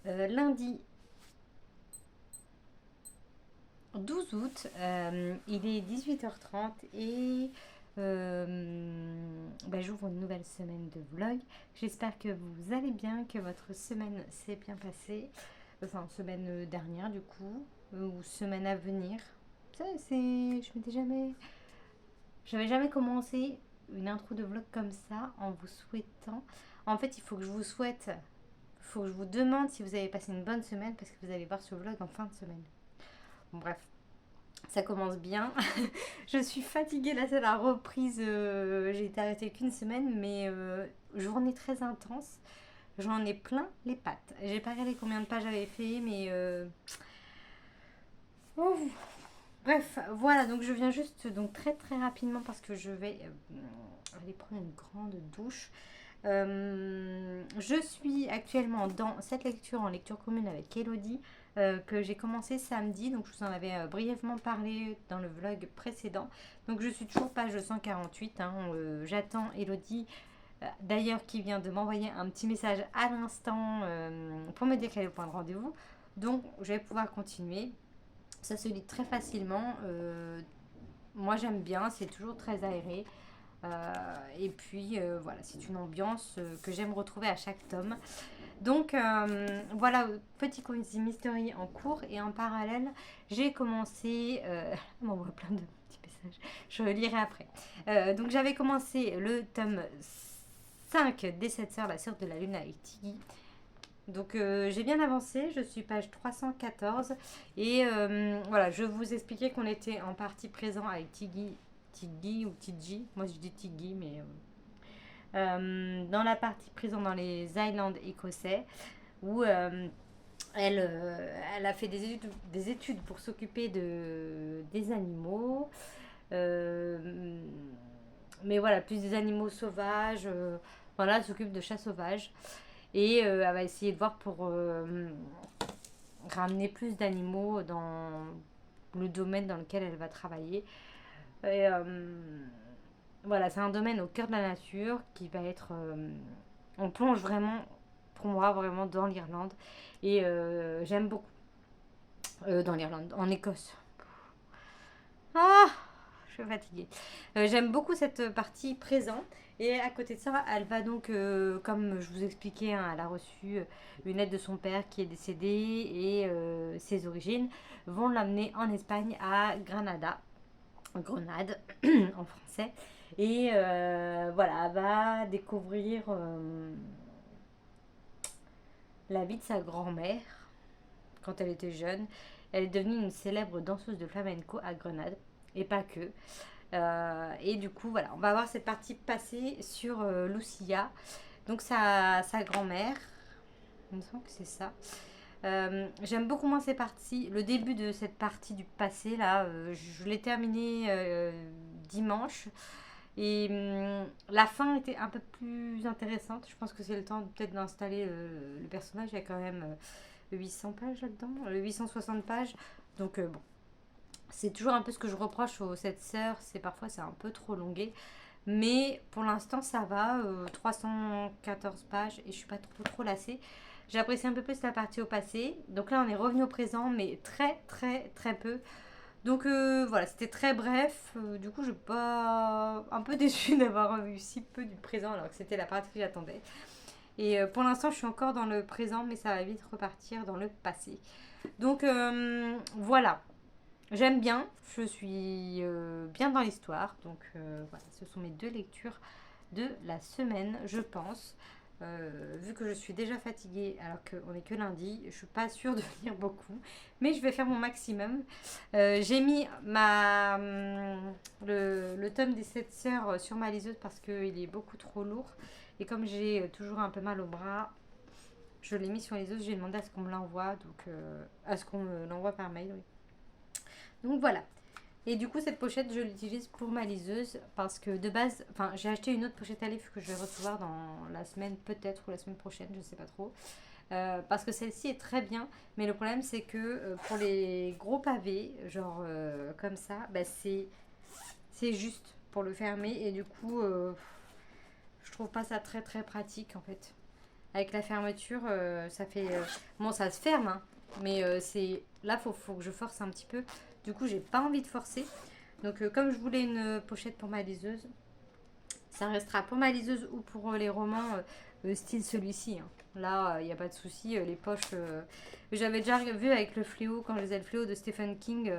lundi 12 août, il est 18h30 et j'ouvre une nouvelle semaine de vlog. J'espère que vous allez bien, que votre semaine s'est bien passée. Enfin, semaine dernière du coup, ou semaine à venir. Ça, j'avais jamais commencé une intro de vlog comme ça en vous souhaitant. En fait, il faut que je vous souhaite, il faut que je vous demande si vous avez passé une bonne semaine parce que vous allez voir ce vlog en fin de semaine. Bon, bref, ça commence bien. Je suis fatiguée, là c'est la reprise. J'ai été arrêtée qu'une semaine, mais journée très intense. J'en ai plein les pattes. J'ai pas regardé combien de pages j'avais fait, mais oh. Bref, voilà, donc je viens juste donc très très rapidement parce que je vais aller prendre une grande douche. Je suis actuellement dans cette lecture en lecture commune avec Elodie que j'ai commencé samedi, donc je vous en avais brièvement parlé dans le vlog précédent. Donc je suis toujours page 148, hein, j'attends Elodie d'ailleurs qui vient de m'envoyer un petit message à l'instant pour me dire qu'elle est au point de rendez-vous. Donc je vais pouvoir continuer. Ça se lit très facilement. Moi j'aime bien, c'est toujours très aéré. Et puis voilà, c'est une ambiance que j'aime retrouver à chaque tome. Donc voilà, petit Cozy Mystery en cours et en parallèle, j'ai commencé. Elle m'envoie plein de petits messages, je lirai après. Donc j'avais commencé le tome 5 des 7 sœurs, la sœur de la lune avec Tiggy. Donc j'ai bien avancé, je suis page 314 et voilà, je vous expliquais qu'on était en partie présent avec Tiggy ou Tidji, moi je dis Tiggy mais dans la partie présent dans les Highlands écossais où elle a fait des études pour s'occuper des animaux, euh, mais voilà, plus des animaux sauvages, voilà, elle s'occupe de chats sauvages. Et elle va essayer de voir pour ramener plus d'animaux dans le domaine dans lequel elle va travailler. Et voilà, c'est un domaine au cœur de la nature qui va être... on plonge vraiment, pour moi, vraiment dans l'Irlande. Et j'aime beaucoup. Dans l'Irlande, en Écosse. Ah, je suis fatiguée. J'aime beaucoup cette partie présent. Et à côté de ça, elle va donc, comme je vous expliquais, hein, elle a reçu une lettre de son père qui est décédé et ses origines vont l'amener en Espagne à Grenade en français. Et voilà, elle va découvrir la vie de sa grand-mère quand elle était jeune. Elle est devenue une célèbre danseuse de flamenco à Grenade et pas que. Et du coup, voilà, on va avoir cette partie passée sur Lucia, donc sa grand-mère. Il me semble que c'est ça. J'aime beaucoup moins ces parties. Le début de cette partie du passé, là, je l'ai terminé dimanche. Et la fin était un peu plus intéressante. Je pense que c'est le temps peut-être d'installer le personnage. Il y a quand même 800 pages là-dedans, 860 pages. Donc bon, c'est toujours un peu ce que je reproche aux 7 sœurs, c'est parfois c'est un peu trop longué. Mais pour l'instant ça va, 314 pages et je suis pas trop lassée. J'apprécie un peu plus la partie au passé. Donc là on est revenu au présent mais très très très peu. Donc voilà, c'était très bref. Du coup je suis pas un peu déçue d'avoir eu si peu du présent alors que c'était la partie que j'attendais. Et pour l'instant je suis encore dans le présent mais ça va vite repartir dans le passé. Donc voilà, j'aime bien, je suis bien dans l'histoire. Donc voilà, ce sont mes deux lectures de la semaine, je pense. Vu que je suis déjà fatiguée alors qu'on n'est que lundi, je suis pas sûre de lire beaucoup, mais je vais faire mon maximum. J'ai mis le tome des 7 sœurs sur ma liseuse parce qu'il est beaucoup trop lourd. Et comme j'ai toujours un peu mal au bras, je l'ai mis sur les liseuse. J'ai demandé à ce qu'on me l'envoie, donc à ce qu'on me l'envoie par mail. Oui. Donc voilà. Et du coup, cette pochette, je l'utilise pour ma liseuse parce que de base, enfin, j'ai acheté une autre pochette à livres que je vais recevoir dans la semaine peut-être ou la semaine prochaine, je sais pas trop. Parce que celle-ci est très bien, mais le problème c'est que pour les gros pavés, genre comme ça, bah, c'est juste pour le fermer et du coup, je trouve pas ça très très pratique en fait. avec la fermeture, ça fait... bon, ça se ferme, hein, mais c'est... Là, faut que je force un petit peu. Du coup, j'ai pas envie de forcer. Donc, comme je voulais une pochette pour ma liseuse, ça restera pour ma liseuse ou pour les romans style celui-ci, hein. Là, il n'y a pas de souci. Les poches, j'avais déjà vu avec le fléau, quand je lisais le fléau de Stephen King,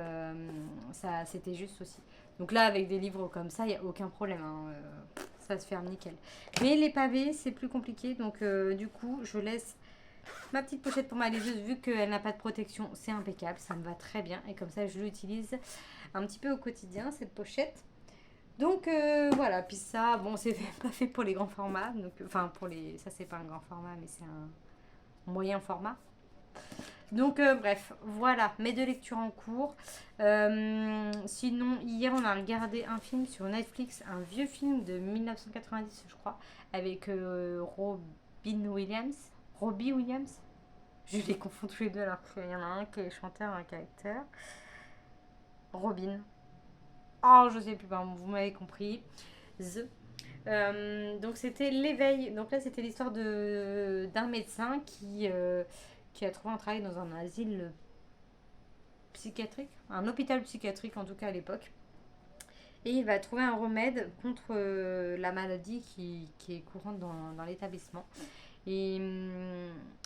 ça c'était juste aussi. Donc là, avec des livres comme ça, il n'y a aucun problème, hein, ça se ferme nickel. Mais les pavés, c'est plus compliqué. Donc du coup, je laisse ma petite pochette pour ma liseuse. Vu qu'elle n'a pas de protection, c'est impeccable. Ça me va très bien. Et comme ça, je l'utilise un petit peu au quotidien, cette pochette. Donc voilà, puis ça, bon, c'est pas fait pour les grands formats, donc, enfin pour les, ça c'est pas un grand format, mais c'est un moyen format. Donc bref, voilà, mes deux lectures en cours. Sinon, hier on a regardé un film sur Netflix, un vieux film de 1990 je crois, avec Robin Williams. Robbie Williams. Je les confonds tous les deux alors qu'il y en a un qui est chanteur, un qui est acteur. Robin. Oh, je sais plus, pardon, vous m'avez compris. Donc c'était l'éveil. Donc là c'était l'histoire d'un médecin qui a trouvé un travail dans un asile psychiatrique, un hôpital psychiatrique en tout cas à l'époque. Et il va trouver un remède contre la maladie qui est courante dans l'établissement. Et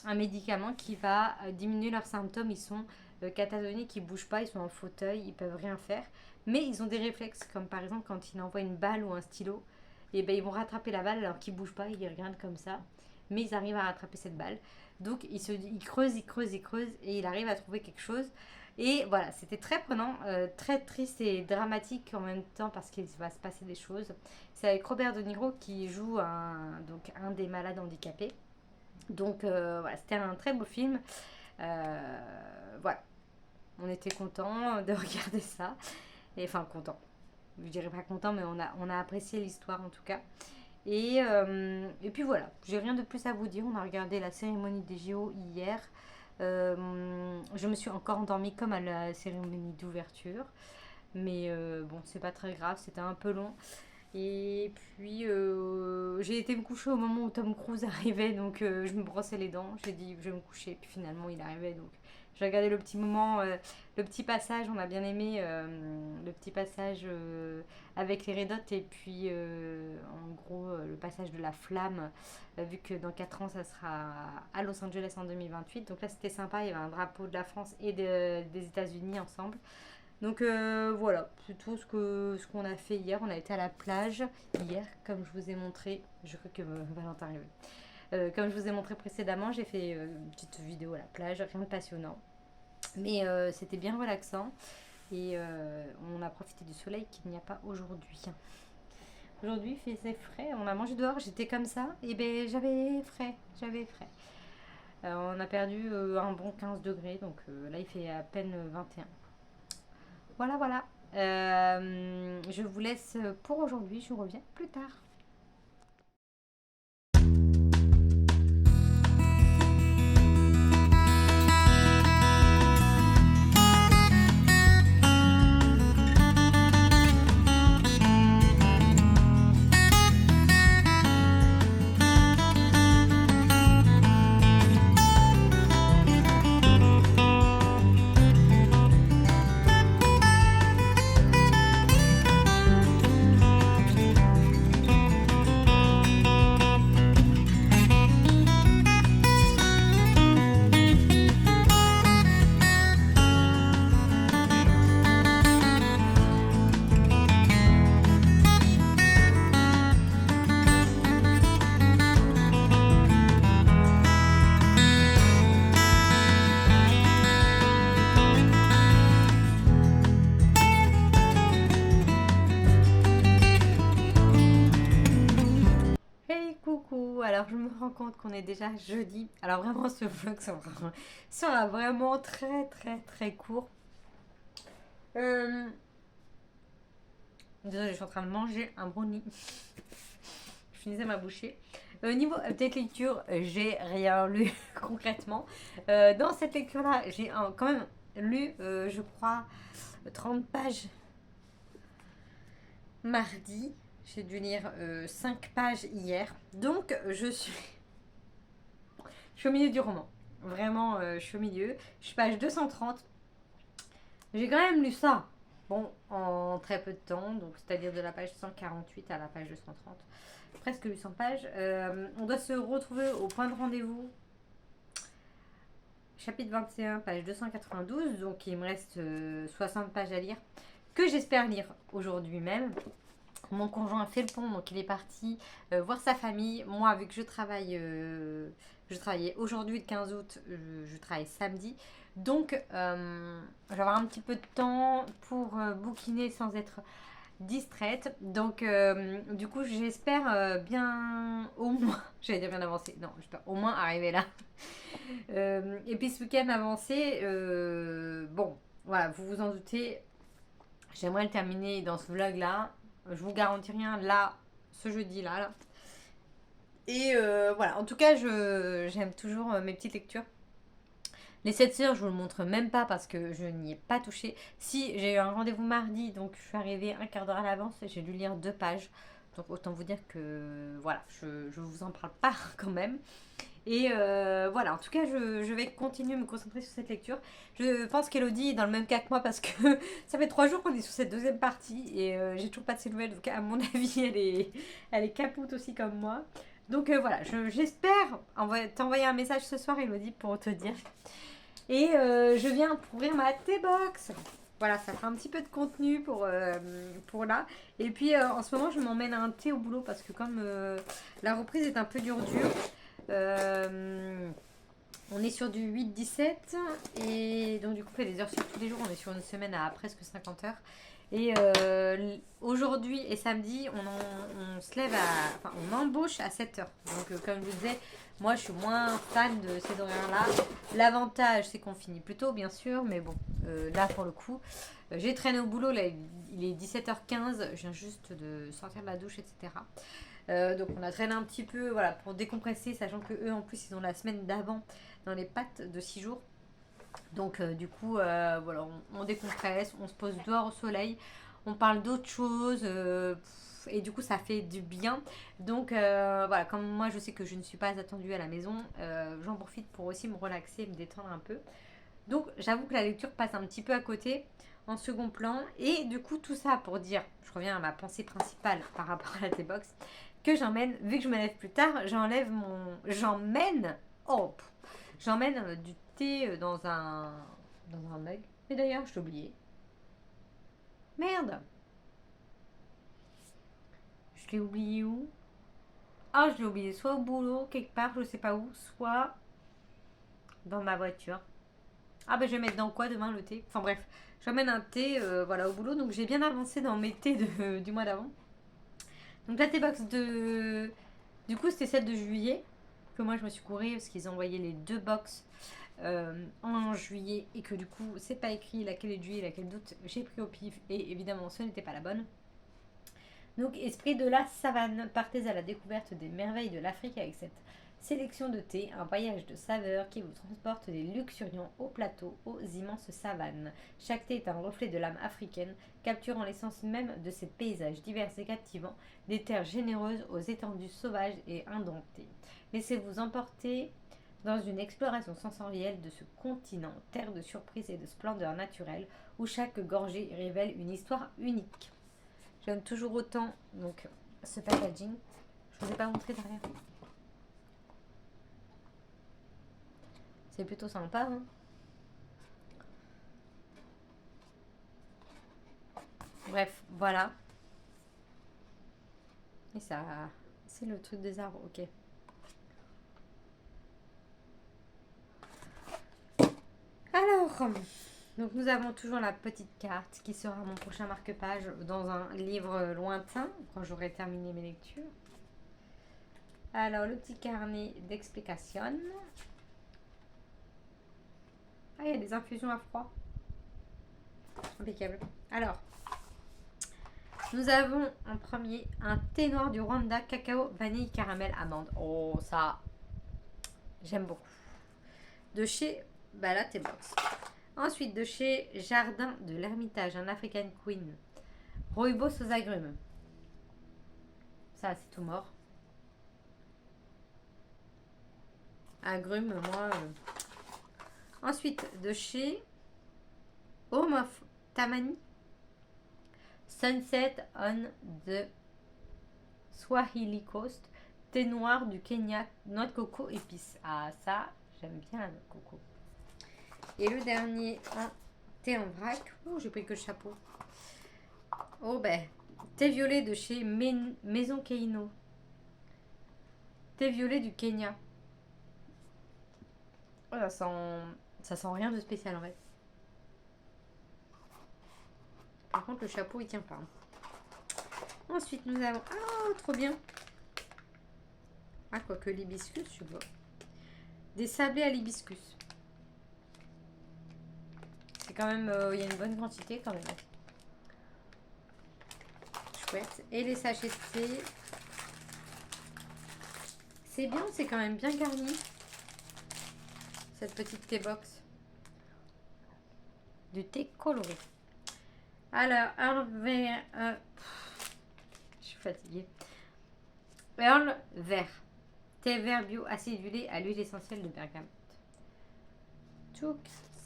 un médicament qui va diminuer leurs symptômes. Ils sont catatoniques, ils ne bougent pas, ils sont en fauteuil, ils peuvent rien faire. Mais ils ont des réflexes, comme par exemple quand il envoie une balle ou un stylo, et ben ils vont rattraper la balle alors qu'ils ne bougent pas, ils regardent comme ça. Mais ils arrivent à rattraper cette balle. Donc ils creusent, et il arrive à trouver quelque chose. Et voilà, c'était très prenant, très triste et dramatique en même temps parce qu'il va se passer des choses. C'est avec Robert De Niro qui joue un des malades handicapés. Donc voilà, c'était un très beau film. Voilà, on était contents de regarder ça. Et, enfin, content. Je dirais pas content, mais on a apprécié l'histoire en tout cas. Et puis voilà, j'ai rien de plus à vous dire. On a regardé la cérémonie des JO hier. Je me suis encore endormie comme à la cérémonie d'ouverture. Mais bon, c'est pas très grave, c'était un peu long. Et puis j'ai été me coucher au moment où Tom Cruise arrivait, donc je me brossais les dents. J'ai dit je vais me coucher, puis finalement il arrivait, donc j'ai regardé le petit moment, le petit passage, on a bien aimé le petit passage avec les Red Hot et puis en gros le passage de la flamme, vu que dans 4 ans ça sera à Los Angeles en 2028. Donc là c'était sympa, il y avait un drapeau de la France et des États-Unis ensemble. Donc voilà, c'est tout ce qu'on a fait hier. On a été à la plage hier, comme je vous ai montré. Je crois que Valentin arrive. Comme je vous ai montré précédemment, j'ai fait une petite vidéo à la plage, rien de passionnant. Mais c'était bien relaxant. Et on a profité du soleil qu'il n'y a pas aujourd'hui. Aujourd'hui, il faisait frais. On a mangé dehors, j'étais comme ça. Et ben j'avais frais. On a perdu un bon 15 degrés. Donc là, il fait à peine 21. Voilà. Je vous laisse pour aujourd'hui. Je vous reviens plus tard. Coucou, alors je me rends compte qu'on est déjà jeudi. Alors vraiment ce vlog sera vraiment très court. Désolée, je suis en train de manger un brownie. Je finissais ma bouchée. Niveau update lecture, j'ai rien lu concrètement. Dans cette lecture-là, j'ai quand même lu, je crois, 30 pages mardi. J'ai dû lire 5 pages hier. Donc, je suis Je suis au milieu du roman. Vraiment, je suis au milieu. Je suis page 230. J'ai quand même lu ça. Bon, en très peu de temps, donc c'est-à-dire de la page 148 à la page 230. Presque 800 pages. On doit se retrouver au point de rendez-vous. Chapitre 21, page 292. Donc il me reste 60 pages à lire. Que j'espère lire aujourd'hui même. Mon conjoint a fait le pont, donc il est parti voir sa famille. Moi, vu que je travaillais aujourd'hui le 15 août, je travaille samedi. Donc, je vais avoir un petit peu de temps pour bouquiner sans être distraite. Donc, du coup, j'espère bien au moins, j'allais dire bien avancé, non, j'espère au moins arriver là. Et puis ce week-end avancé, bon, voilà, vous vous en doutez, j'aimerais le terminer dans ce vlog-là. Je vous garantis rien là, ce jeudi-là. Là. Et voilà, en tout cas, j'aime toujours mes petites lectures. Les 7 sœurs, je vous le montre même pas parce que je n'y ai pas touché. Si, j'ai eu un rendez-vous mardi, donc je suis arrivée un quart d'heure à l'avance et j'ai dû lire 2 pages. Donc autant vous dire que voilà, je vous en parle pas quand même. Et voilà, en tout cas, je vais continuer à me concentrer sur cette lecture. Je pense qu'Elodie est dans le même cas que moi parce que ça fait 3 jours qu'on est sur cette deuxième partie et j'ai toujours pas de ses nouvelles. Donc, à mon avis, elle est capoute aussi comme moi. Donc voilà, j'espère t'envoyer un message ce soir, Elodie, pour te dire. Et je viens pour ouvrir ma T-Box. Voilà, ça fait un petit peu de contenu pour là. Et puis en ce moment, je m'emmène un thé au boulot parce que comme la reprise est un peu dure. On est sur du 8-17 et donc du coup on fait des heures sur tous les jours, on est sur une semaine à presque 50 heures. Et aujourd'hui et samedi, on se lève enfin, on embauche à 7 heures. Donc comme je vous disais, moi je suis moins fan de ces horaires-là. L'avantage c'est qu'on finit plus tôt bien sûr, mais bon, là pour le coup, j'ai traîné au boulot, là il est 17h15, je viens juste de sortir de la douche, etc. Donc on a traîné un petit peu voilà, pour décompresser, sachant que eux en plus ils ont la semaine d'avant dans les pattes de 6 jours. Donc du coup voilà, on décompresse, on se pose dehors au soleil, on parle d'autres choses et du coup ça fait du bien. Donc voilà, comme moi je sais que je ne suis pas attendue à la maison, j'en profite pour aussi me relaxer, me détendre un peu. Donc j'avoue que la lecture passe un petit peu à côté en second plan. Et du coup tout ça pour dire, je reviens à ma pensée principale par rapport à la T-Box, que j'emmène, vu que je me lève plus tard, oh, j'emmène du thé dans un mug. Mais d'ailleurs je l'ai oublié. Merde. Je l'ai oublié où? Ah, je l'ai oublié soit au boulot, quelque part, je sais pas où, soit dans ma voiture. Ah ben je vais mettre dans quoi demain le thé? Enfin bref, j'emmène un thé voilà, au boulot. Donc j'ai bien avancé dans mes thés du mois d'avant. Donc la T-Box de... Du coup c'était celle de juillet. Que moi je me suis courée parce qu'ils ont envoyé les 2 box en juillet. Et que du coup c'est pas écrit laquelle est de juillet, laquelle d'août. J'ai pris au pif et évidemment ce n'était pas la bonne. Donc esprit de la savane, partez à la découverte des merveilles de l'Afrique avec cette sélection de thé, un voyage de saveurs qui vous transporte des luxuriants hauts plateaux aux immenses savanes. Chaque thé est un reflet de l'âme africaine, capturant l'essence même de ces paysages divers et captivants, des terres généreuses aux étendues sauvages et indomptées. Laissez-vous emporter dans une exploration sensorielle de ce continent, terre de surprises et de splendeur naturelle, où chaque gorgée révèle une histoire unique. J'aime toujours autant donc ce packaging. Je ne vous ai pas montré derrière. C'est plutôt sympa. Hein, bref, voilà. Et ça, c'est le truc des arbres, ok. Alors, donc nous avons toujours la petite carte qui sera mon prochain marque-page dans un livre lointain quand j'aurai terminé mes lectures. Alors, le petit carnet d'explication. Ah, il y a des infusions à froid. Impeccable. Alors, nous avons en premier un thé noir du Rwanda, cacao, vanille, caramel, amande. Oh, ça, j'aime beaucoup. De chez la T-Box. Ensuite, de chez Jardin de l'Ermitage, un African Queen. Rooibos aux agrumes. Ça, c'est tout mort. Agrumes, moi. Ensuite, de chez Home of Tamani. Sunset on the Swahili Coast. Thé noir du Kenya, noix de coco, épices. Ah, ça, j'aime bien la noix de coco. Et le dernier, un thé en vrac. Oh, j'ai pris que le chapeau. Oh, ben, thé violet de chez Maison Keino. Thé violet du Kenya. Oh, ça sent rien de spécial en fait. Par contre, le chapeau, il tient pas. Ensuite, nous avons... Ah, trop bien. Ah, quoique l'hibiscus, je vois. Des sablés à l'hibiscus. C'est quand même... il y a une bonne quantité quand même. Chouette. Et les sachets de thé. C'est bien, c'est quand même bien garni. Cette petite thé box. Du thé coloré. Alors, je suis fatiguée. Earl vert. Thé vert bio acidulé à l'huile essentielle de bergamote. Tchouk,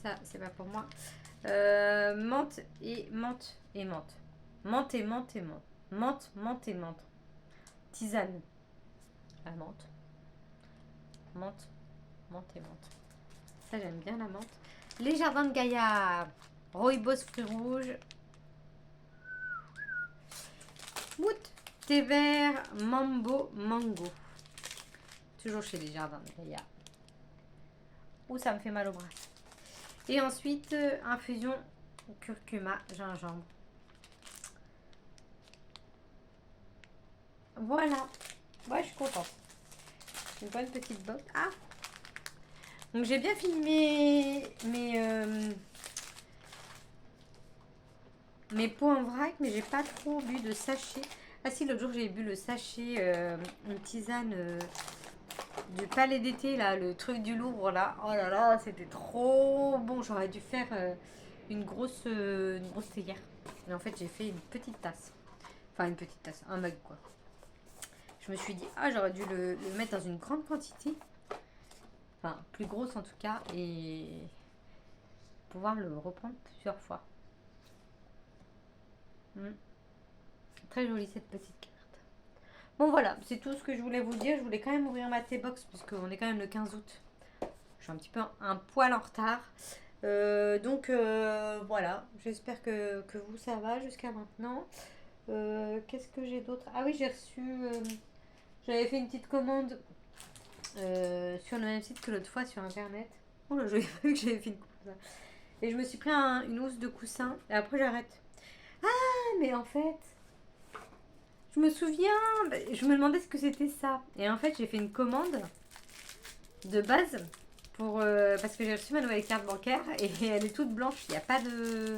ça c'est pas pour moi. Menthe et menthe et menthe. Menthe et menthe et menthe. Menthe, menthe et menthe. Tisane. La menthe. Menthe, menthe et menthe. Ça j'aime bien la menthe. Les jardins de Gaïa. Rooibos fruits rouges. Mout. Thé vert, mambo, mango. Toujours chez les jardins de Gaïa. Ouh, ça me fait mal au bras. Et ensuite, infusion curcuma, gingembre. Voilà. Ouais, je suis contente. Une bonne petite box. Ah. Donc j'ai bien filmé mes pots en vrac, mais j'ai pas trop bu de sachet. Ah si, l'autre jour j'ai bu le sachet, une tisane du Palais d'été, là, le truc du Louvre, là. Oh là là, c'était trop bon. J'aurais dû faire une grosse théière. Mais en fait, j'ai fait une petite tasse. Enfin, une petite tasse, un mug, quoi. Je me suis dit, ah, j'aurais dû le mettre dans une grande quantité. Enfin, plus grosse en tout cas. Et pouvoir le reprendre plusieurs fois. Très jolie cette petite carte. Bon voilà, c'est tout ce que je voulais vous dire. Je voulais quand même ouvrir ma T-Box puisqu'on est quand même le 15 août. Je suis un petit peu un poil en retard. Donc voilà, j'espère que vous ça va jusqu'à maintenant. Qu'est-ce que j'ai d'autre? Ah oui, j'ai reçu... j'avais fait une petite commande sur le même site que l'autre fois sur internet. Oh là, j'avais vu que j'avais fait une commande. Et je me suis pris une housse de coussin. Et après j'arrête. Ah, mais en fait... Je me souviens, je me demandais ce que c'était ça. Et en fait, j'ai fait une commande de base pour parce que j'ai reçu ma nouvelle carte bancaire et elle est toute blanche. Il n'y a pas de...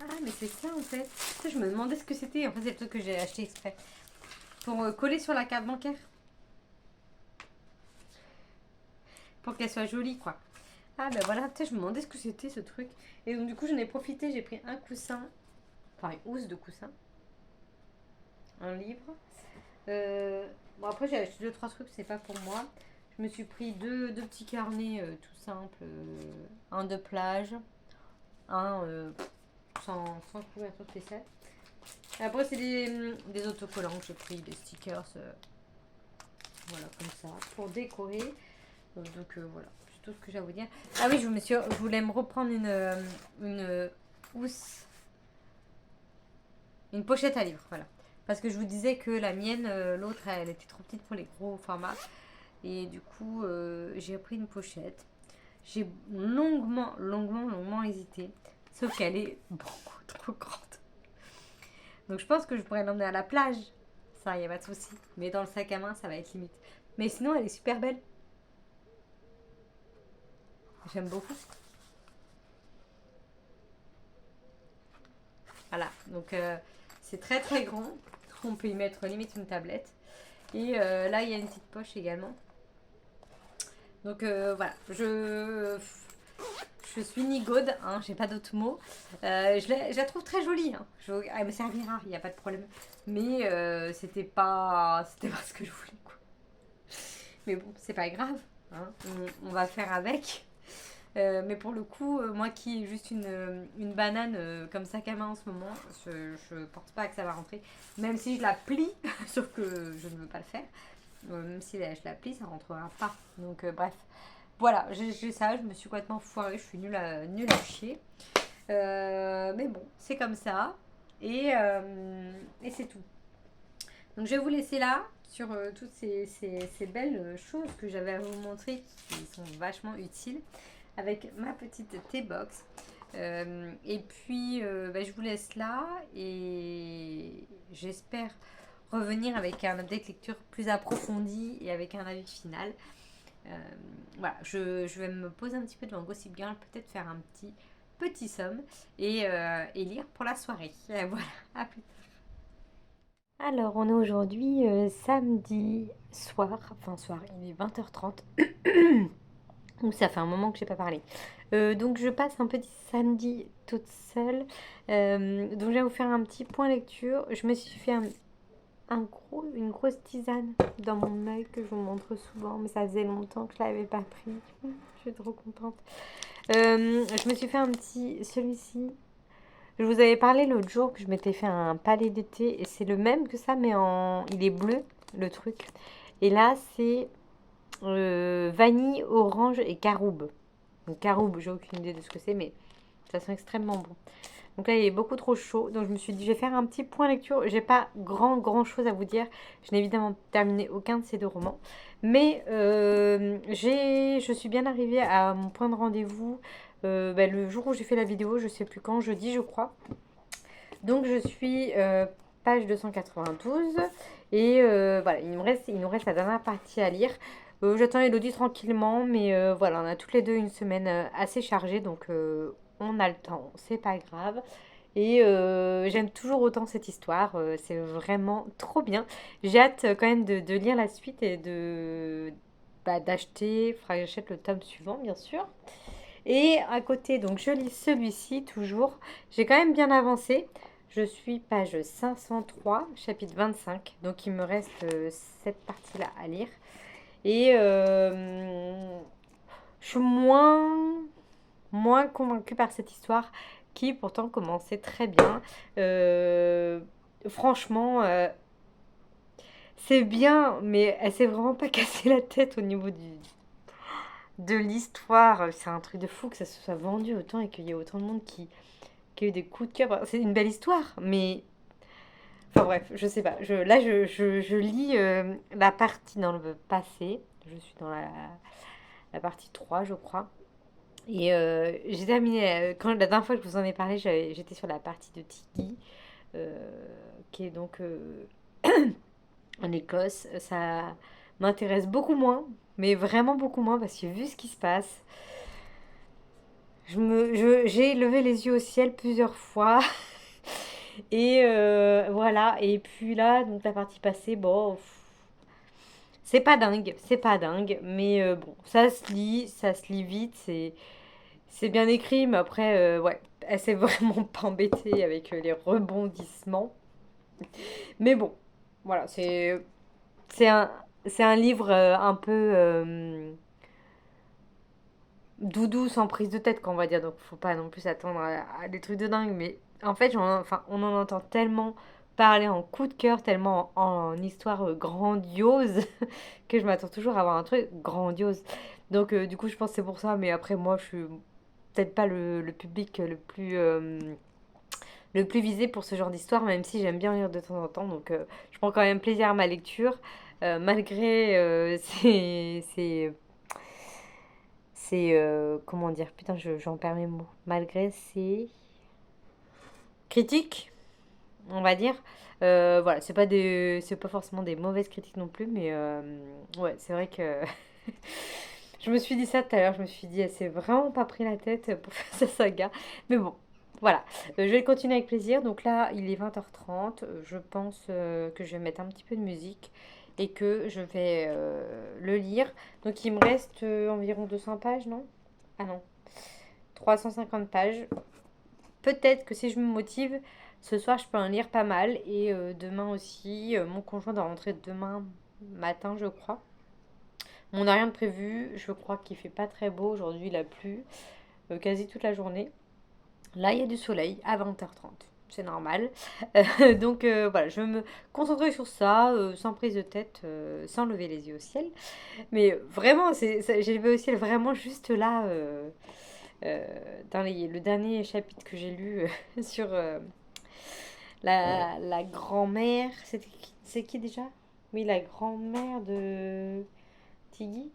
Ah, mais c'est ça en fait. Je me demandais ce que c'était. En fait, c'est le truc que j'ai acheté exprès pour coller sur la carte bancaire. Pour qu'elle soit jolie, quoi. Ah, ben voilà, je me demandais ce que c'était ce truc. Et donc, du coup, j'en ai profité. J'ai pris un coussin. Enfin, une housse de coussin. Un livre. Bon, après, j'ai acheté 2-3 trucs, c'est pas pour moi. Je me suis pris deux petits carnets tout simples. Un de plage. Un sans couverture spéciale. Et après, c'est des autocollants que j'ai pris, des stickers. Voilà, comme ça. Pour décorer. Donc, voilà. C'est tout ce que j'ai à vous dire. Ah oui, je voulais me reprendre une housse. Une pochette à livres, voilà. Parce que je vous disais que la mienne, l'autre, elle était trop petite pour les gros formats. Et du coup, j'ai pris une pochette. J'ai longuement hésité. Sauf qu'elle est beaucoup trop grande. Donc je pense que je pourrais l'emmener à la plage. Ça, il n'y a pas de souci. Mais dans le sac à main, ça va être limite. Mais sinon, elle est super belle. J'aime beaucoup. Voilà, donc c'est très grand. On peut y mettre limite une tablette. Et là, il y a une petite poche également. Donc voilà, je suis nigaude, hein, j'ai pas d'autres mots. Je la trouve très jolie. Hein. Elle me servira, il n'y a pas de problème. Mais c'était pas ce que je voulais, quoi. Mais bon, c'est pas grave, hein, on va faire avec. Mais pour le coup, moi qui ai juste une banane comme sac à main en ce moment, je pense pas que ça va rentrer. Même si je la plie, sauf que je ne veux pas le faire. Même si je la plie, ça rentrera pas. Donc bref. Voilà, j'ai ça, je me suis complètement foirée, je suis nulle à chier. Mais bon, c'est comme ça. Et c'est tout. Donc je vais vous laisser là sur toutes ces belles choses que j'avais à vous montrer qui sont vachement utiles avec ma petite T-box. Et puis je vous laisse là et j'espère revenir avec un update lecture plus approfondi et avec un avis final. Voilà, je vais me poser un petit peu devant Gossip Girl, peut-être faire un petit somme et lire pour la soirée. Voilà, à plus tard. Alors, on est aujourd'hui samedi soir, il est 20h30. Donc ça fait un moment que j'ai pas parlé. Donc je passe un petit samedi toute seule. Donc je vais vous faire un petit point lecture. Je me suis fait une grosse tisane dans mon œil que je vous montre souvent, mais ça faisait longtemps que je l'avais pas pris. Je suis trop contente. Je me suis fait celui-ci. Je vous avais parlé l'autre jour que je m'étais fait un palais d'été et c'est le même que ça, mais il est bleu le truc. Et là c'est vanille, orange et caroube. Donc caroube, j'ai aucune idée de ce que c'est, mais ça sent extrêmement bon. Donc là, il est beaucoup trop chaud. Donc je me suis dit, je vais faire un petit point lecture. J'ai pas grand chose à vous dire. Je n'ai évidemment terminé aucun de ces deux romans. Mais je suis bien arrivée à mon point de rendez-vous le jour où j'ai fait la vidéo. Je sais plus quand, jeudi je crois. Donc je suis page 292. Et voilà, il nous reste la dernière partie à lire. J'attends Elodie tranquillement, mais voilà, on a toutes les deux une semaine assez chargée, donc on a le temps, c'est pas grave. Et j'aime toujours autant cette histoire, c'est vraiment trop bien. J'ai hâte quand même de lire la suite et d'acheter, il faudra que j'achète le tome suivant, bien sûr. Et à côté, donc je lis celui-ci toujours. J'ai quand même bien avancé. Je suis page 503, chapitre 25. Donc il me reste cette partie-là à lire. Et je suis moins convaincue par cette histoire qui pourtant commençait très bien. Franchement, c'est bien, mais elle s'est vraiment pas cassé la tête au niveau de l'histoire. C'est un truc de fou que ça se soit vendu autant et qu'il y ait autant de monde qui a eu des coups de cœur. C'est une belle histoire, mais... Enfin bref, je sais pas. Là, je lis la partie dans le passé. Je suis dans la partie 3 je crois. Et j'ai terminé, la dernière fois que je vous en ai parlé, j'étais sur la partie de Tiki, qui est donc en Écosse. Ça m'intéresse beaucoup moins, mais vraiment beaucoup moins, parce que vu ce qui se passe, j'ai levé les yeux au ciel plusieurs fois. Et voilà, et puis là, donc la partie passée, bon, c'est pas dingue, mais bon, ça se lit vite, c'est bien écrit, mais après, ouais, elle s'est vraiment pas embêtée avec les rebondissements. Mais bon, voilà, c'est un, c'est un livre un peu doudou sans prise de tête, qu'on va dire. Donc, faut pas non plus s'attendre à des trucs de dingue. Mais en fait, on en entend tellement parler en coup de cœur, tellement en histoire grandiose, que je m'attends toujours à avoir un truc grandiose. Donc, du coup, je pense que c'est pour ça. Mais après, moi, je suis peut-être pas le public le plus visé pour ce genre d'histoire, même si j'aime bien lire de temps en temps. Donc, je prends quand même plaisir à ma lecture, malgré comment dire, putain, j'en perds mes mots. Malgré ces critiques, on va dire. Voilà, c'est pas forcément des mauvaises critiques non plus, mais ouais, c'est vrai que je me suis dit ça tout à l'heure. Je me suis dit, elle s'est vraiment pas pris la tête pour faire sa saga. Mais bon, voilà. Je vais le continuer avec plaisir. Donc là, il est 20h30. Je pense que je vais mettre un petit peu de musique et que je vais le lire. Donc il me reste environ 200 pages, non? Ah non, 350 pages. Peut-être que si je me motive, ce soir je peux en lire pas mal. Et demain aussi, mon conjoint doit rentrer demain matin, je crois. On n'a rien de prévu. Je crois qu'il fait pas très beau. Aujourd'hui, il a plu quasi toute la journée. Là, il y a du soleil à 20h30. C'est normal. Donc voilà, je vais me concentrer sur ça, sans prise de tête, sans lever les yeux au ciel. Mais vraiment, j'ai levé au ciel vraiment juste là, euh, dans le dernier chapitre que j'ai lu sur la grand-mère. C'est qui déjà? Oui, la grand-mère de Tiggy.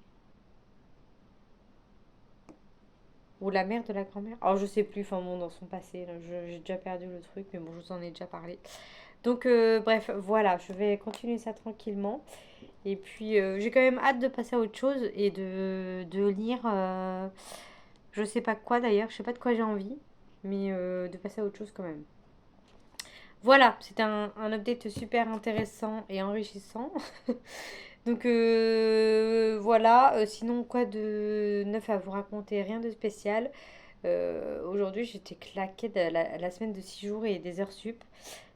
Ou la mère de la grand-mère. Alors je sais plus, enfin bon, dans son passé, là, j'ai déjà perdu le truc, mais bon, je vous en ai déjà parlé. Donc bref, voilà, je vais continuer ça tranquillement. Et puis j'ai quand même hâte de passer à autre chose et de lire, je sais pas quoi d'ailleurs, je sais pas de quoi j'ai envie, mais de passer à autre chose quand même. Voilà, c'était un update super intéressant et enrichissant. Donc voilà, sinon quoi de neuf à vous raconter, rien de spécial. Aujourd'hui j'étais claquée de la semaine de 6 jours et des heures sup.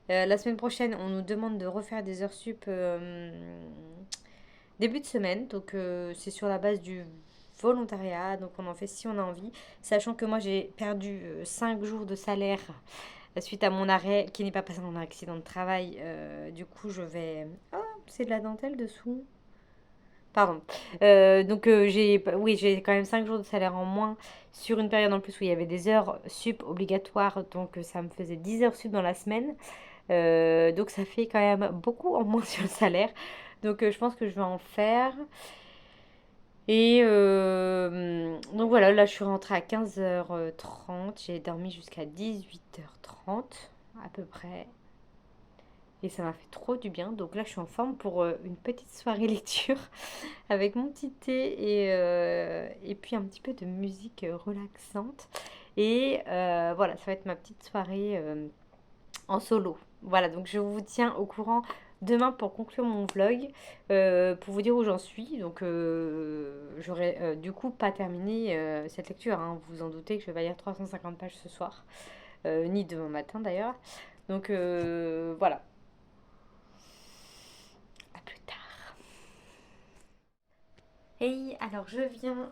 La semaine prochaine on nous demande de refaire des heures sup début de semaine. Donc c'est sur la base du volontariat, donc on en fait si on a envie. Sachant que moi j'ai perdu 5 jours de salaire suite à mon arrêt, qui n'est pas passé en accident de travail. Du coup je vais... Oh, c'est de la dentelle dessous. Pardon. Donc oui, j'ai quand même 5 jours de salaire en moins sur une période en plus où il y avait des heures sup obligatoires. Donc ça me faisait 10 heures sup dans la semaine. Donc ça fait quand même beaucoup en moins sur le salaire. Donc je pense que je vais en faire. Et donc voilà, là je suis rentrée à 15h30. J'ai dormi jusqu'à 18h30 à peu près. Et ça m'a fait trop du bien. Donc là je suis en forme pour une petite soirée lecture avec mon petit thé et puis un petit peu de musique relaxante. Et voilà, ça va être ma petite soirée en solo. Voilà, donc je vous tiens au courant demain pour conclure mon vlog, pour vous dire où j'en suis. Donc j'aurai du coup pas terminé cette lecture, hein. Vous vous en doutez que je vais lire 350 pages ce soir, ni demain matin d'ailleurs. Donc voilà, à plus tard. Hey, alors je viens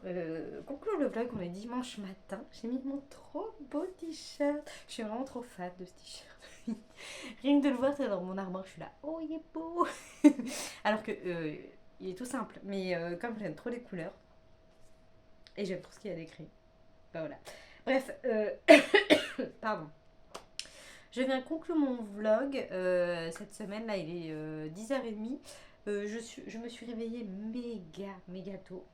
conclure le vlog, on est dimanche matin. J'ai mis mon trop beau t-shirt. Je suis vraiment trop fan de ce t-shirt. Rien que de le voir, c'est dans mon armoire, je suis là, oh il est beau. Alors que il est tout simple, mais comme j'aime trop les couleurs et j'aime trop ce qu'il y a d'écrit, bah voilà. Bref, pardon. Je viens conclure mon vlog cette semaine là, il est 10h30. Je me suis réveillée méga tôt.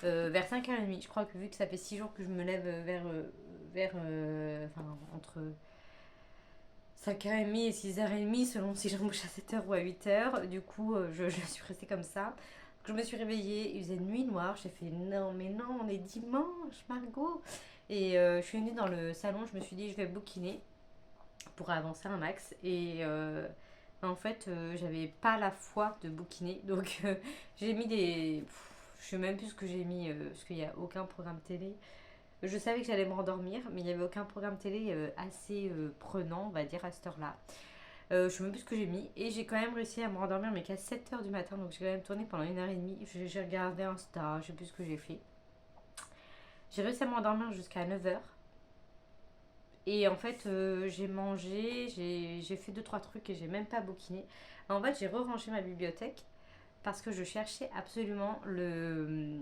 Vers 5h30. Je crois que vu que ça fait 6 jours que je me lève enfin, entre 5h30 et 6h30 selon si j'embauche à 7h ou à 8h. Du coup, je suis restée comme ça. Je me suis réveillée, il faisait nuit noire. J'ai fait non, mais non, on est dimanche, Margot. Et je suis venue dans le salon, je me suis dit, je vais bouquiner pour avancer un max. Et en fait, j'avais pas la foi de bouquiner. Donc, j'ai mis des. Je sais même plus ce que j'ai mis, parce qu'il n'y a aucun programme télé. Je savais que j'allais me rendormir, mais il n'y avait aucun programme télé assez prenant, on va dire, à cette heure-là. Je sais même plus ce que j'ai mis. Et j'ai quand même réussi à me rendormir, mais qu'à 7h du matin. Donc j'ai quand même tourné pendant 1h30. J'ai regardé Insta, je sais plus ce que j'ai fait. J'ai réussi à me rendormir jusqu'à 9h. Et en fait, j'ai mangé, j'ai fait deux trois trucs et j'ai même pas bouquiné. En fait, j'ai re-rangé ma bibliothèque parce que je cherchais absolument le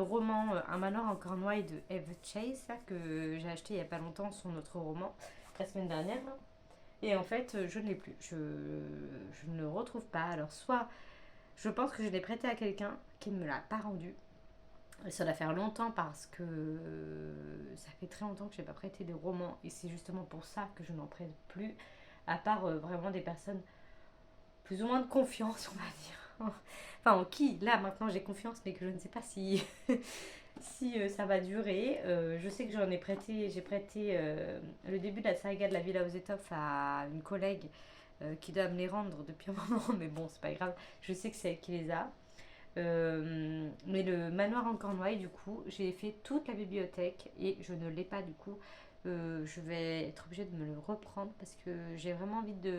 roman Un manoir en Cornouailles de Eve Chase, là, que j'ai acheté il y a pas longtemps, son autre roman, la semaine dernière. Et en fait, je ne l'ai plus. Je ne le retrouve pas. Alors, soit je pense que je l'ai prêté à quelqu'un qui ne me l'a pas rendu. Et ça doit faire longtemps parce que ça fait très longtemps que je n'ai pas prêté de romans. Et c'est justement pour ça que je n'en prête plus. À part vraiment des personnes plus ou moins de confiance, on va dire. Enfin, en qui, là, maintenant, j'ai confiance, mais que je ne sais pas si, si ça va durer. Je sais que j'ai prêté le début de la saga de la Villa aux Étoffes à une collègue qui doit me les rendre depuis un moment, mais bon, c'est pas grave. Je sais que c'est elle qui les a. Mais le manoir en Cornouailles, du coup, j'ai fait toute la bibliothèque et je ne l'ai pas, du coup. Je vais être obligée de me le reprendre parce que j'ai vraiment envie de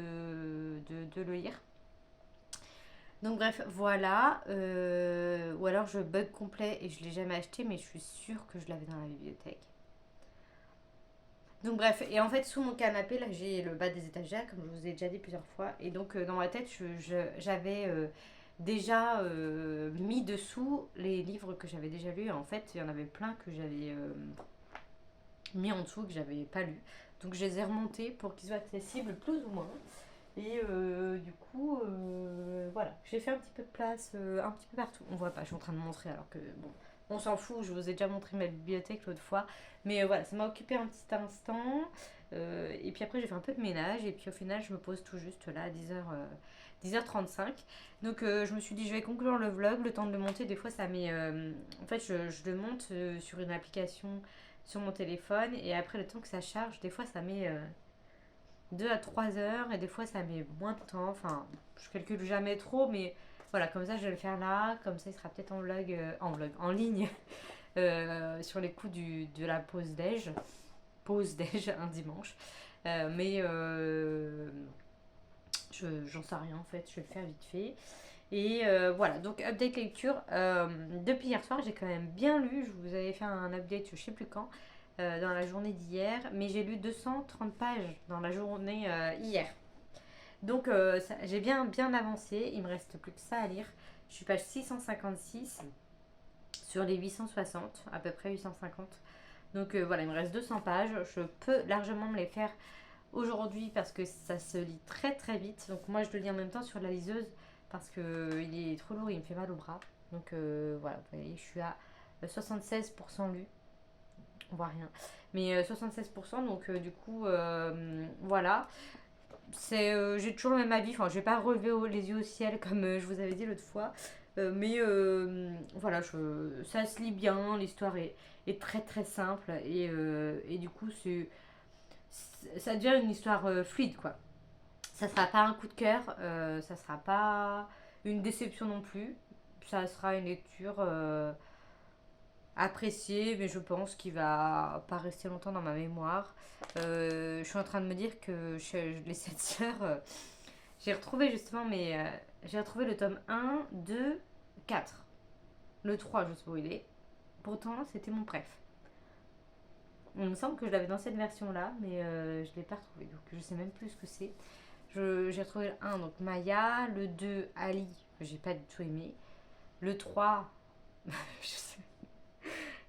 le lire. Donc bref, voilà. Ou alors je bug complet et je l'ai jamais acheté, mais je suis sûre que je l'avais dans la bibliothèque. Donc bref, et en fait sous mon canapé, là j'ai le bas des étagères, comme je vous ai déjà dit plusieurs fois. Et donc dans ma tête, j'avais déjà mis dessous les livres que j'avais déjà lus. En fait, il y en avait plein que j'avais mis en dessous, que j'avais pas lu. Donc je les ai remontés pour qu'ils soient accessibles plus ou moins. Et du coup, voilà, j'ai fait un petit peu de place un petit peu partout. On voit pas, je suis en train de montrer alors que bon, on s'en fout, je vous ai déjà montré ma bibliothèque l'autre fois. Mais voilà, ça m'a occupé un petit instant. Et puis après, j'ai fait un peu de ménage. Et puis au final, je me pose tout juste là à 10h35. Donc je me suis dit, je vais conclure le vlog, le temps de le monter. Des fois, ça met. En fait, je le monte sur une application sur mon téléphone. Et après, le temps que ça charge, des fois, ça met 2 à 3 heures et des fois ça met moins de temps. Enfin, je calcule jamais trop, mais voilà, comme ça je vais le faire là. Comme ça, il sera peut-être en ligne sur les coups de la pause déj un dimanche. Mais j'en sais rien en fait, je vais le faire vite fait. Et voilà, donc update lecture. Depuis hier soir, j'ai quand même bien lu. Je vous avais fait un update, je sais plus quand, dans la journée d'hier. Mais j'ai lu 230 pages dans la journée hier. Donc j'ai bien avancé. Il me reste plus que ça à lire. Je suis page 656 sur les 860, à peu près 850. Donc voilà, il me reste 200 pages. Je peux largement me les faire aujourd'hui parce que ça se lit très très vite. Donc moi je le lis en même temps sur la liseuse parce que il est trop lourd, il me fait mal au bras. Donc voilà, vous voyez, je suis à 76% lu. On voit rien. Mais 76%, donc du coup, voilà. J'ai toujours le même avis. Enfin, je vais pas relever les yeux au ciel comme je vous avais dit l'autre fois. Mais voilà, ça se lit bien. L'histoire est très très simple. Et du coup, ça devient une histoire fluide, quoi. Ça sera pas un coup de cœur, ça sera pas une déception non plus. Ça sera une lecture appréciée, mais je pense qu'il va pas rester longtemps dans ma mémoire. Je suis en train de me dire que les 7 sœurs, j'ai retrouvé justement j'ai retrouvé le tome 1, 2, 4. Le 3, je sais où il est. Pourtant, c'était mon préf. Il me semble que je l'avais dans cette version-là, mais je ne l'ai pas retrouvé. Donc, je sais même plus ce que c'est. J'ai retrouvé le 1, donc Maya. Le 2, Ali, que j'ai pas du tout aimé. Le 3, je, sais-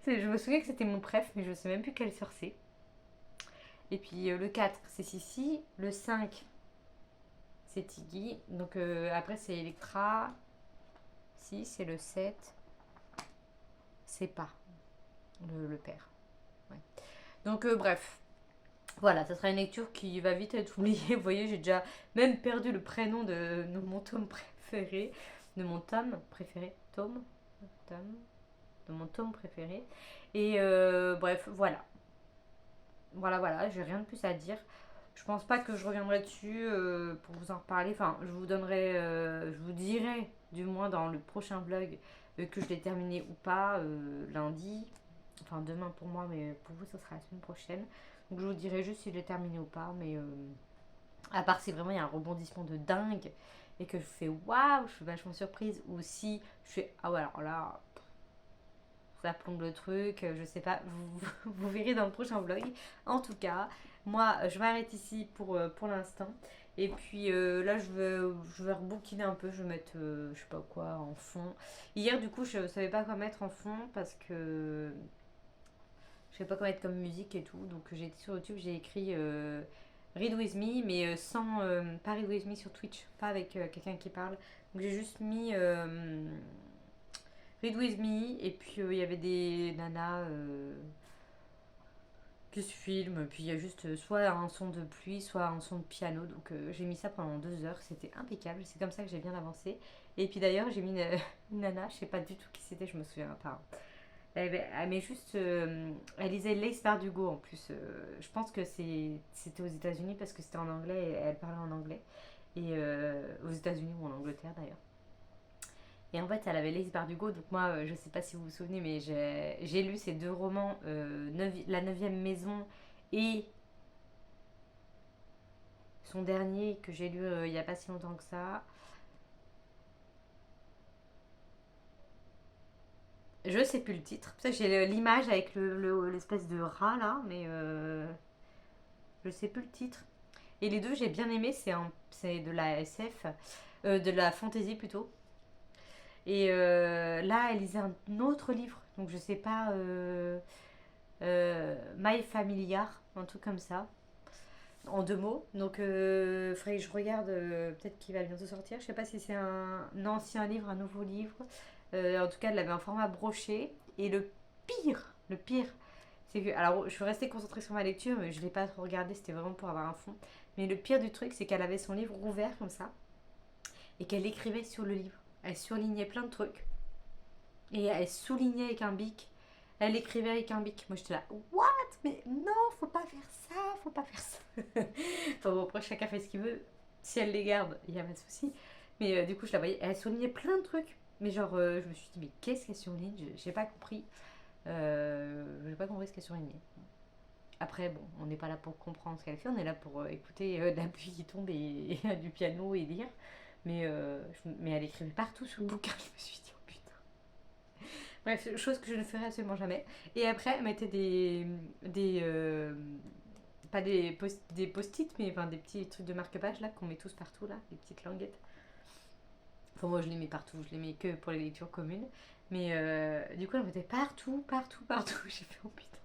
je me souviens que c'était mon préf, mais je sais même plus quelle sœur c'est. Et puis le 4, c'est Sissi. Le 5, c'est Tiggy. Donc après, c'est Electra. 6 et le 7, c'est pas le père. Ouais. Donc bref, voilà, ça sera une lecture qui va vite être oubliée. Vous voyez, j'ai déjà même perdu le prénom de mon tome préféré. De mon tome préféré. Tome de mon tome préféré. Et bref, voilà. Voilà, j'ai rien de plus à dire. Je pense pas que je reviendrai dessus pour vous en reparler. Enfin, je vous dirai du moins dans le prochain vlog que je l'ai terminé ou pas lundi. Enfin, demain pour moi, mais pour vous, ça sera la semaine prochaine. Donc, je vous dirai juste si je l'ai terminé ou pas. Mais à part si vraiment il y a un rebondissement de dingue et que je fais waouh, je suis vachement surprise. Ou si je fais ah ouais, alors là, ça plombe le truc, je sais pas, vous verrez dans le prochain vlog. En tout cas, moi je m'arrête ici pour l'instant. Et puis là je vais rebouquiner un peu, je vais mettre je sais pas quoi en fond. Hier du coup je savais pas quoi mettre en fond parce que je savais pas quoi mettre comme musique et tout. Donc j'ai été sur YouTube, j'ai écrit Read With Me, mais sans pas Read With Me sur Twitch, pas avec quelqu'un qui parle. Donc j'ai juste mis Read With Me, et puis il y avait des nanas qui se filment, puis il y a juste soit un son de pluie, soit un son de piano. Donc j'ai mis ça pendant 2 heures, c'était impeccable, c'est comme ça que j'ai bien avancé. Et puis d'ailleurs, j'ai mis une nana, je sais pas du tout qui c'était, je me souviens pas. Elle met juste. Elle lisait Lace Bardugo en plus. Je pense que c'était aux États-Unis parce que c'était en anglais et elle parlait en anglais. Et aux États-Unis ou en Angleterre d'ailleurs. Et en fait, elle avait Lace Bardugo. Donc, moi, je sais pas si vous vous souvenez, mais j'ai lu ces deux romans, La Neuvième Maison et son dernier que j'ai lu il y a pas si longtemps que ça. Je sais plus le titre. Ça, j'ai l'image avec l'espèce de rat là, mais je sais plus le titre. Et les deux, j'ai bien aimé. C'est de la SF, de la fantasy plutôt. Et là, elle lisait un autre livre. Donc, je sais pas. My Familiar, un truc comme ça. En deux mots. Donc, faudrait que je regarde. Peut-être qu'il va bientôt sortir. Je sais pas si c'est un ancien livre, un nouveau livre. En tout cas, elle avait un format broché. Et le pire, c'est que. Alors, je suis restée concentrée sur ma lecture, mais je l'ai pas trop regardé. C'était vraiment pour avoir un fond. Mais le pire du truc, c'est qu'elle avait son livre ouvert comme ça. Et qu'elle écrivait sur le livre. Elle surlignait plein de trucs. Et elle soulignait avec un bic. Elle écrivait avec un bic. Moi, j'étais là, what? Mais non, faut pas faire ça, faut pas faire ça. Enfin bon, après, chacun fait ce qu'il veut. Si elle les garde, il n'y a pas de souci. Mais du coup, je la voyais. Elle soulignait plein de trucs. Mais genre, je me suis dit, mais qu'est-ce qu'elle souligne? J'ai pas compris. J'ai pas compris ce qu'elle surlignait. Après, bon, on n'est pas là pour comprendre ce qu'elle fait. On est là pour écouter de la pluie qui tombe et du piano et lire. Mais elle écrivait partout sur le bouquin. Je me suis dit, oh putain. Bref, chose que je ne ferai absolument jamais. Et après, elle mettait pas des post-it, mais enfin, des petits trucs de marque-page là qu'on met tous partout là, des petites languettes. Enfin, moi je les mets partout, je les mets que pour les lectures communes. Mais du coup, elle mettait partout, partout, partout. J'ai fait, oh putain.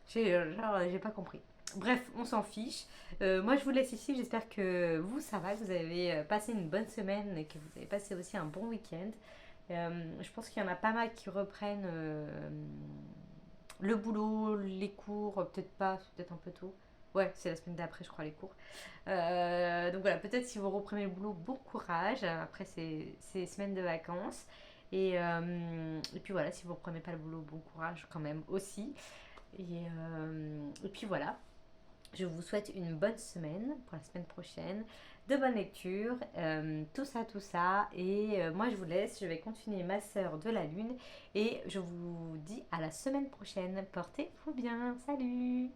J'ai pas compris. Bref, on s'en fiche. Moi, je vous laisse ici. J'espère que vous, ça va, que vous avez passé une bonne semaine et que vous avez passé aussi un bon week-end. Je pense qu'il y en a pas mal qui reprennent le boulot, les cours, peut-être pas, c'est peut-être un peu tôt. Ouais, c'est la semaine d'après, je crois, les cours. Donc voilà, peut-être si vous reprenez le boulot, bon courage après ces semaines de vacances. Et puis voilà, si vous reprenez pas le boulot, bon courage quand même aussi. Et puis voilà, je vous souhaite une bonne semaine pour la semaine prochaine, de bonnes lectures, tout ça, tout ça. Et moi, je vous laisse, je vais continuer ma sœur de la lune. Et je vous dis à la semaine prochaine. Portez-vous bien. Salut!